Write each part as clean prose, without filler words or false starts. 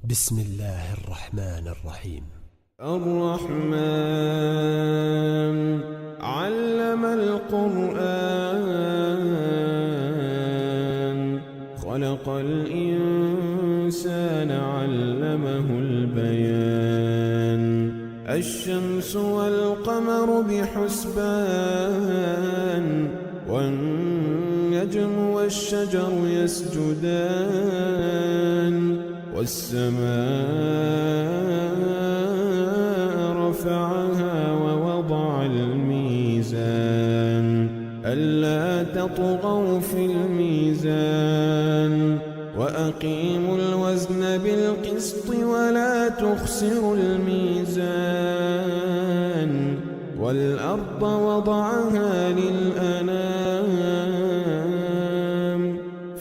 بسم الله الرحمن الرحيم. الرحمن علم القرآن خلق الإنسان علمه البيان الشمس والقمر بحسبان والنجم والشجر يسجدان والسماء رفعها ووضع الميزان ألا تطغوا في الميزان وأقيموا الوزن بالقسط ولا تخسروا الميزان والأرض وضعها للأنام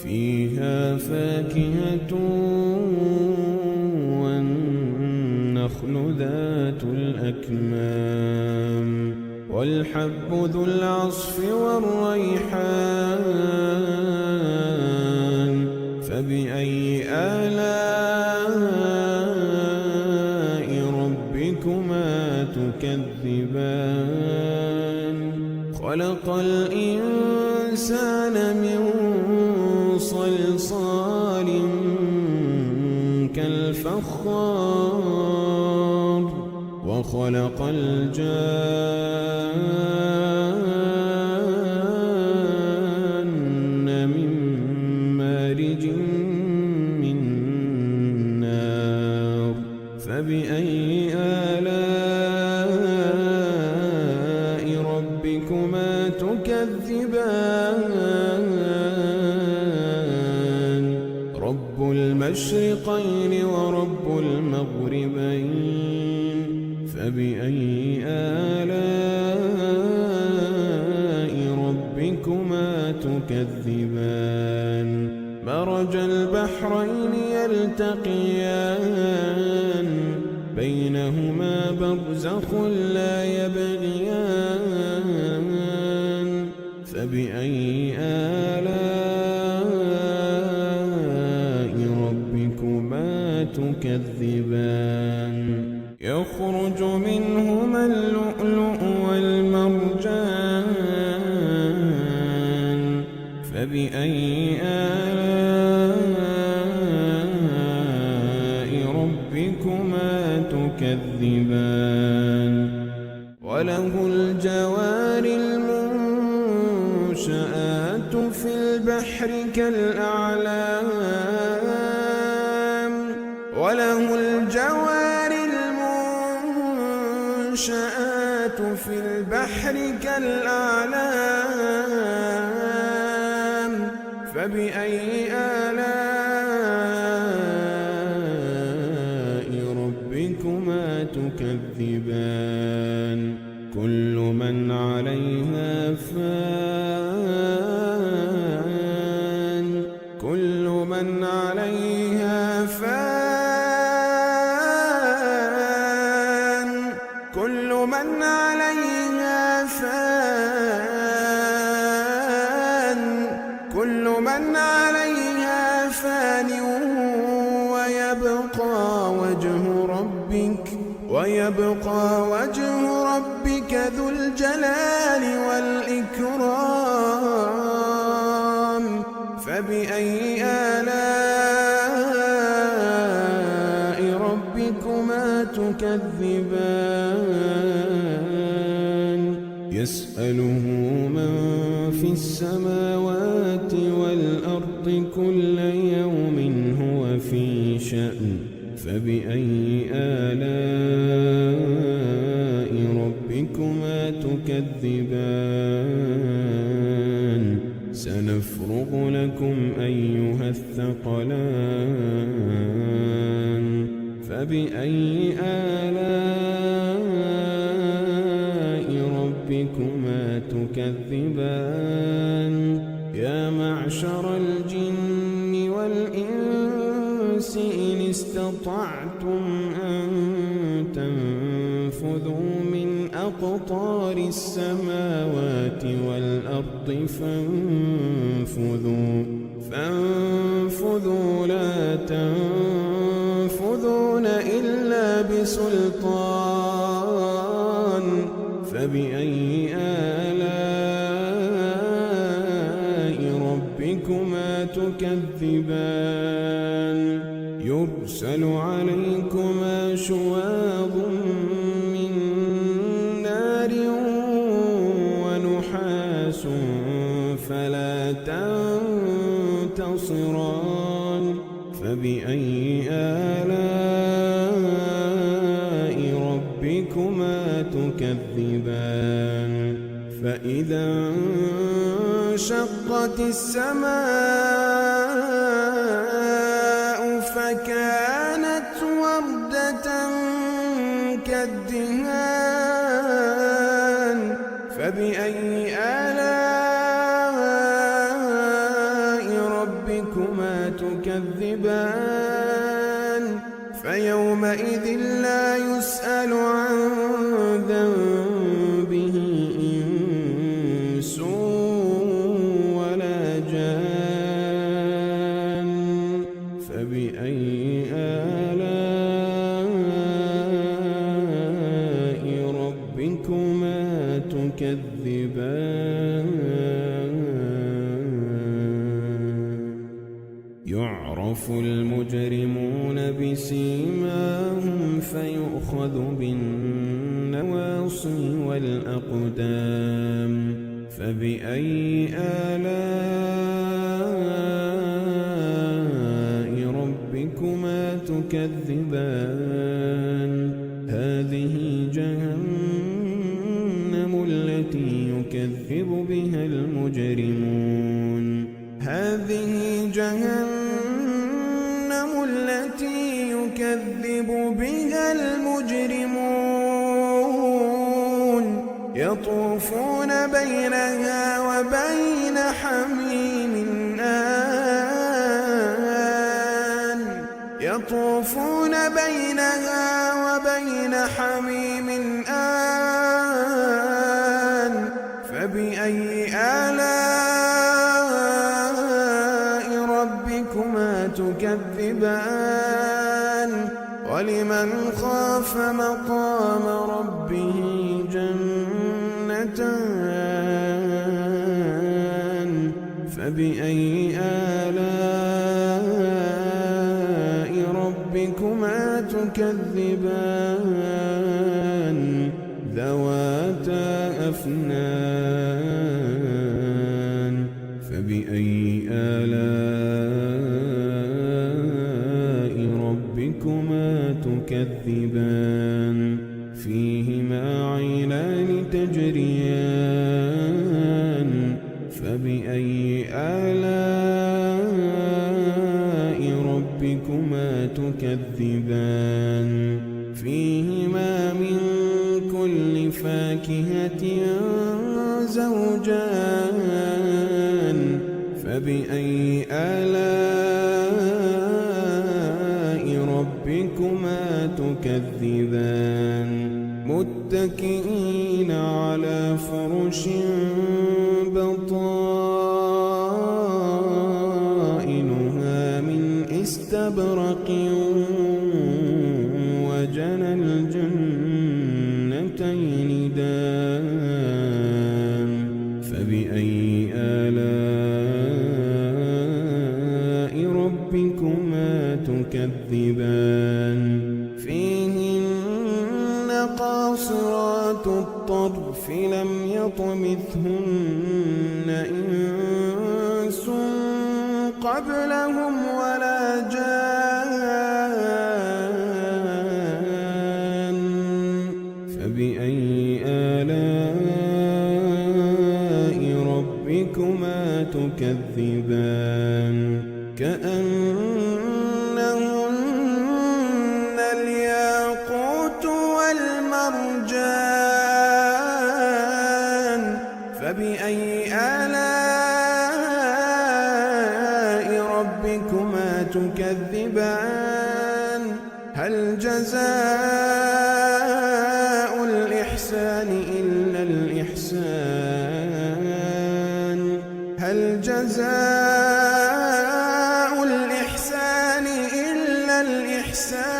فيها فاكهة والنخل ذات الأكمام والحب ذو العصف والريحان فبأي آلاء ربكما تكذبان خلق الإنسان من صلصال كالفخار وخلق الجان من مارج من نار فبأي آلاء ربكما تكذبان رب المشرقين ورب المغربين فبأي آلاء ربكما تكذبان مرج البحرين يلتقيان بينهما برزخ لا يبغيان فبأي آلاء ربكما تكذبان يخرج منهما اللؤلؤ والمرجان فبأي آلاء ربكما تكذبان وله الجوار المنشآت في البحر كالأعلام وله الجوار المنشآت في البحر كالأعلام فبأي آلاء ربكما تكذبان كل من عليها فان كل من عليها فان كل من عليها فان كل من عليها فان ويبقى وجه ربك ذو الجلال والإكرام فبأي آلاء ربكما تكذبان يسأله من في السماوات والأرض كل يوم هو في شأن فبأي آلاء ربكما تكذبان سنفرغ لكم أيها الثقلان فبأي آلاء ربكما تكذبان يا معشر الجن والإنس إن استطعتم أن تنفذوا من أقطار السماوات والأرض فانفذوا لا تنفذون بسلطان فبأي آلاء ربكما تكذبان يرسل عليكما شواظ من نار ونحاس فلا تنتصران فبأي آلاء ربكما تكذبان فإذا انشقت السماء فكانت وردة كالدهان فبأي آلاء ربكما تكذبان فيومئذ لا يسأل عن ذنبه إنس ولا جان فبأي آلاء ربكما تكذبان يعرف المجرمون بسيماهم فيؤخذ بالنواصي والأقدام فبأي آلاء ربكما تكذبان هذه جهنم التي يكذب بها المجرمون هذه جهنم التي يكذب بها المجرمون يطوفون بينها وبين حميم آن يطوفون بينها وبين حميم آن فبأي آلاء ربكما تكذبان ولمن خاف مقام ربه جنتان فبأي آلاء ربكما تكذبان ذواتا أفنان فبأي آلاء ربكما تكذبان فيهما عينان تجريان فبأي آلاء ربكما تكذبان فيهما من كل فاكهة زوجان فبأي آلاء ربكما تكذبان متكئين على فرش بطائنها من استبرق وجنى الجنتين دان فبأي آلاء ربكما تكذبان فيهن قاصرات الطرف لم يطمثهن إنس قبلهم ولا جان فبأي آلاء ربكما تكذبان كأنهن الياقوت والمرجان فبأي آلاء ربكما تكذبان هل جزاء الإحسان إلا الإحسان هل جزاء الإحسان إلا الإحسان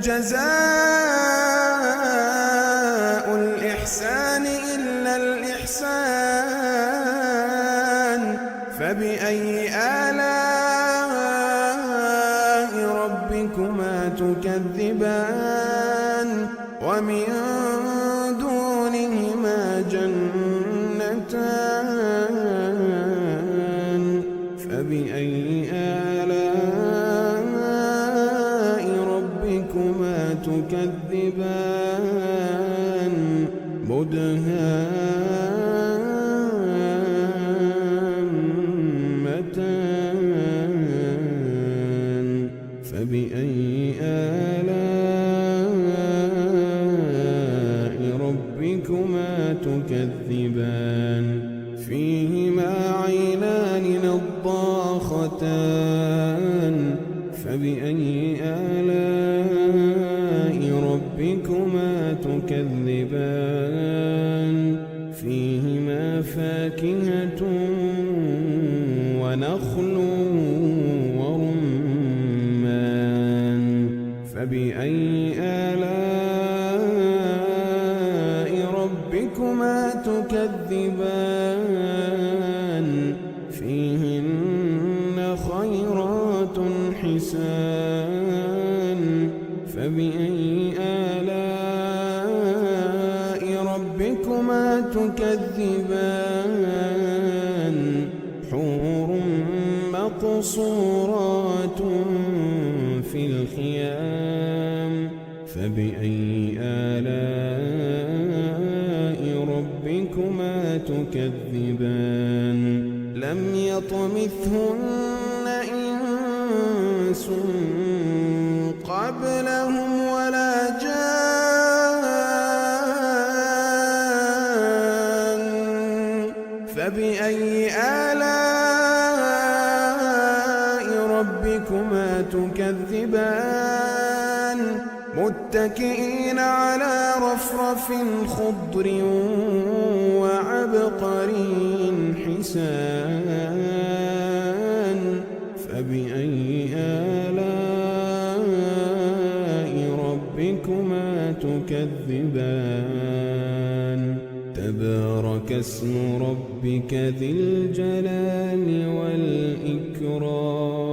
جزاء الإحسان إلا الإحسان فبأي آلاء ربكما تكذبان ومن دونهما جنتان فبأي آلاء ربكما تكذبان مدهامتان فبأي آلاء ربكما تكذبان فيهما عينان نضاختان فبأي آلاء ربكما تكذبان فيهما فاكهة ونخل ورمان فبأي آلاء ربكما تكذبان فيهن خيرات حسان فبأي آلاء ربكما تكذبان حور مقصورات في الخيام فبأي آلاء ربكما تكذبان لم يطمثهن إنس قبلهم ولا جان فبأي آلاء ربكما تكذبان متكئين على رفرف خضر وعبقري حسان فبأي آلاء ربكما تكذبان تبارك اسم ربك ذي الجلال والإكرام